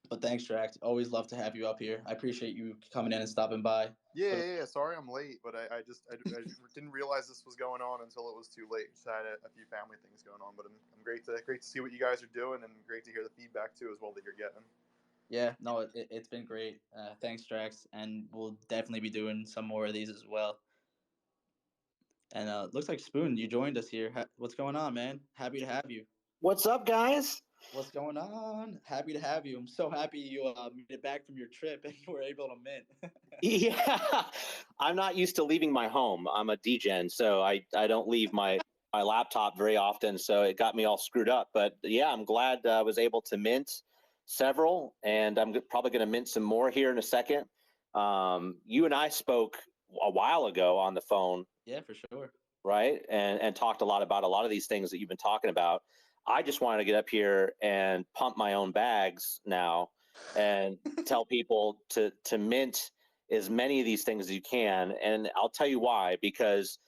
But thanks, Drax. Always love to have you up here. I appreciate you coming in and stopping by. Yeah, But yeah, yeah. Sorry I'm late, but I didn't realize this was going on until it was too late. Just had a few family things going on, but I'm great to see what you guys are doing, and great to hear the feedback too as well that you're getting. yeah, no, it's been great. Thanks, Drax, and we'll definitely be doing some more of these as well. And looks like Spoon, you joined us here. What's going on, man? Happy to have you. What's up, guys? What's going on? Happy to have you. I'm so happy you made it back from your trip and you were able to mint. Yeah, I'm not used to leaving my home. I'm a DGen, so I don't leave my laptop very often, so it got me all screwed up. But yeah, I'm glad I was able to mint several, and I'm probably going to mint some more here in a second. You and I spoke a while ago on the phone. Yeah, for sure. Right, and talked a lot about a lot of these things that you've been talking about. I just wanted to get up here and pump my own bags now and tell people to mint as many of these things as you can. And I'll tell you why, because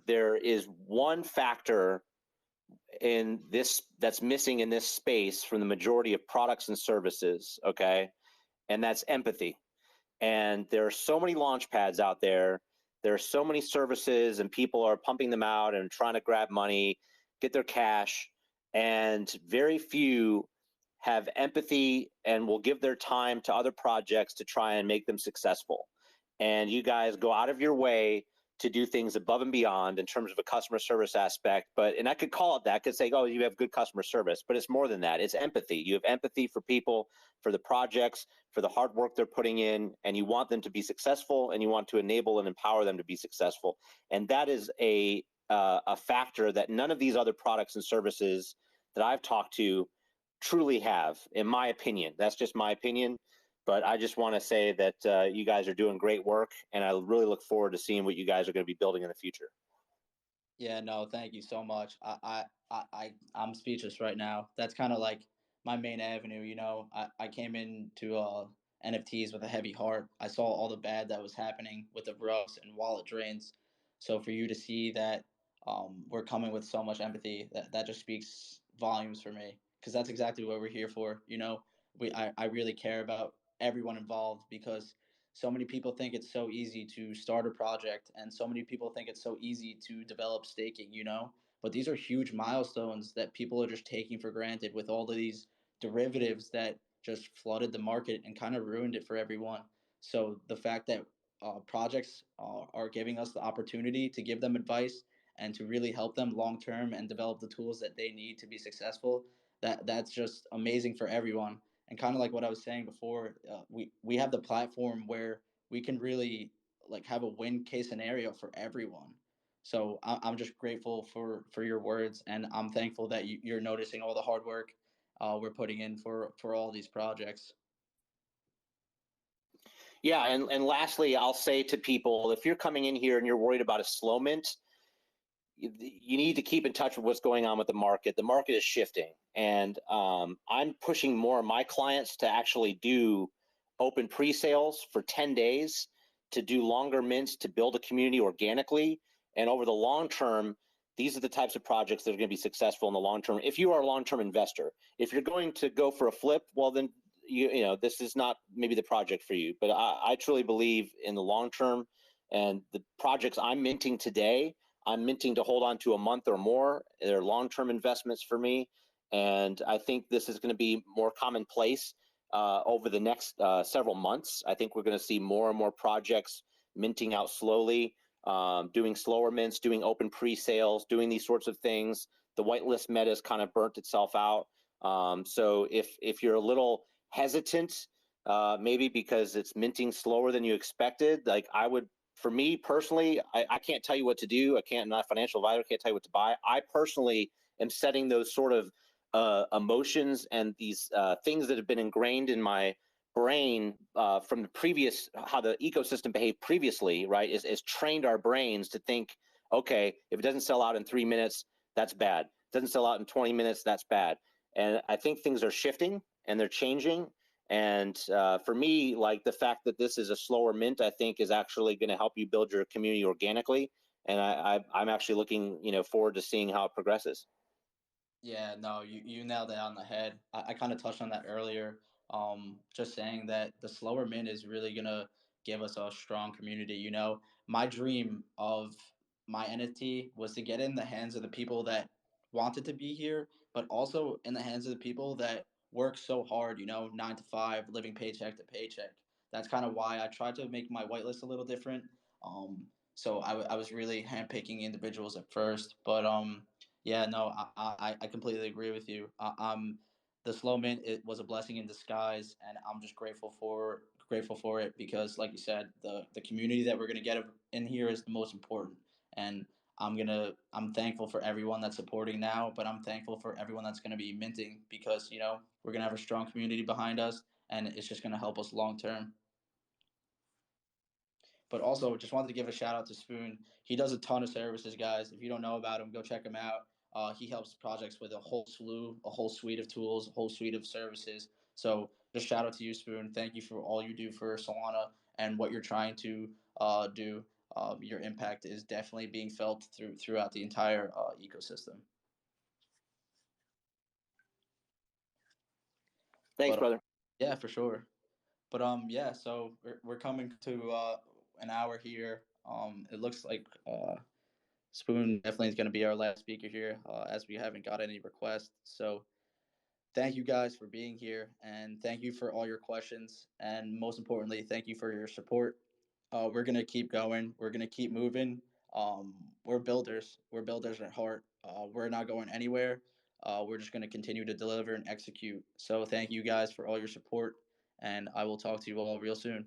there is one factor in this that's missing in this space from the majority of products and services, okay? And that's empathy. And there are so many launch pads out there. There are so many services, and people are pumping them out and trying to grab money, get their cash, and very few have empathy and will give their time to other projects to try and make them successful. And you guys go out of your way to do things above and beyond in terms of a customer service aspect. And I could call it that, I could say, oh, you have good customer service, but it's more than that. It's empathy. You have empathy for people, for the projects, for the hard work they're putting in, and you want them to be successful, and you want to enable and empower them to be successful. And that is a factor that none of these other products and services that I've talked to truly have, in my opinion. That's just my opinion. But I just want to say that you guys are doing great work, and I really look forward to seeing what you guys are going to be building in the future. Yeah, no, thank you so much. I'm speechless right now. That's kind of like my main avenue. I came into NFTs with a heavy heart. I saw all the bad that was happening with the roughs and wallet drains. So for you to see that we're coming with so much empathy, that just speaks volumes for me, because that's exactly what we're here for. I really care about everyone involved, because so many people think it's so easy to start a project, and so many people think it's so easy to develop staking. But these are huge milestones that people are just taking for granted, with all of these derivatives that just flooded the market and kind of ruined it for everyone. So the fact that projects are giving us the opportunity to give them advice and to really help them long term and develop the tools that they need to be successful, that's just amazing for everyone. And kind of like what I was saying before, we have the platform where we can really like have a win case scenario for everyone. So I'm just grateful for your words, and I'm thankful that you're noticing all the hard work we're putting in for all these projects. Yeah, and lastly, I'll say to people, if you're coming in here and you're worried about a slow mint, you need to keep in touch with what's going on with the market. The market is shifting, and I'm pushing more of my clients to actually do open pre-sales for 10 days, to do longer mints, to build a community organically. And over the long term, these are the types of projects that are going to be successful in the long term. If you are a long-term investor, if you're going to go for a flip, well, then this is not maybe the project for you. But I truly believe in the long term, and the projects I'm minting today, I'm minting to hold on to a month or more. They're long-term investments for me, and I think this is going to be more commonplace over the next several months. I think we're going to see more and more projects minting out slowly, doing slower mints, doing open pre-sales, doing these sorts of things. The whitelist meta has kind of burnt itself out. So if you're a little hesitant, maybe because it's minting slower than you expected, like I would, for me personally, I can't tell you what to do. I'm not a financial advisor, can't tell you what to buy. I personally am setting those sort of emotions and these things that have been ingrained in my brain from the previous, how the ecosystem behaved previously, right, is trained our brains to think, okay, if it doesn't sell out in 3 minutes, that's bad. If it doesn't sell out in 20 minutes, that's bad. And I think things are shifting and they're changing. And for me, like the fact that this is a slower mint, I think is actually going to help you build your community organically. And I'm actually looking, forward to seeing how it progresses. Yeah, no, you nailed it on the head. I kind of touched on that earlier. Just saying that the slower mint is really gonna give us a strong community. My dream of my NFT was to get in the hands of the people that wanted to be here, but also in the hands of the people that work so hard, 9 to 5, living paycheck to paycheck. That's kind of why I tried to make my whitelist a little different. So I was really handpicking individuals at first, but yeah, no, I completely agree with you. The slow mint, it was a blessing in disguise, and I'm just grateful for it, because, like you said, the community that we're gonna get in here is the most important. And I'm thankful for everyone that's supporting now, but I'm thankful for everyone that's gonna be minting, because we're gonna have a strong community behind us, and it's just gonna help us long term. But also, just wanted to give a shout out to Spoon. He does a ton of services, guys. If you don't know about him, go check him out. He helps projects with a whole suite of tools, a whole suite of services. So just shout out to you, Spoon. Thank you for all you do for Solana and what you're trying to do. Your impact is definitely being felt throughout the entire ecosystem. Thanks, But brother. yeah, for sure. But yeah, so we're coming to an hour here. It looks like Spoon definitely is going to be our last speaker here, as we haven't got any requests. So thank you guys for being here, and thank you for all your questions, and most importantly, thank you for your support. We're gonna keep going. We're gonna keep moving. We're builders. We're builders at heart. We're not going anywhere. We're just gonna continue to deliver and execute. So thank you guys for all your support, and I will talk to you all real soon.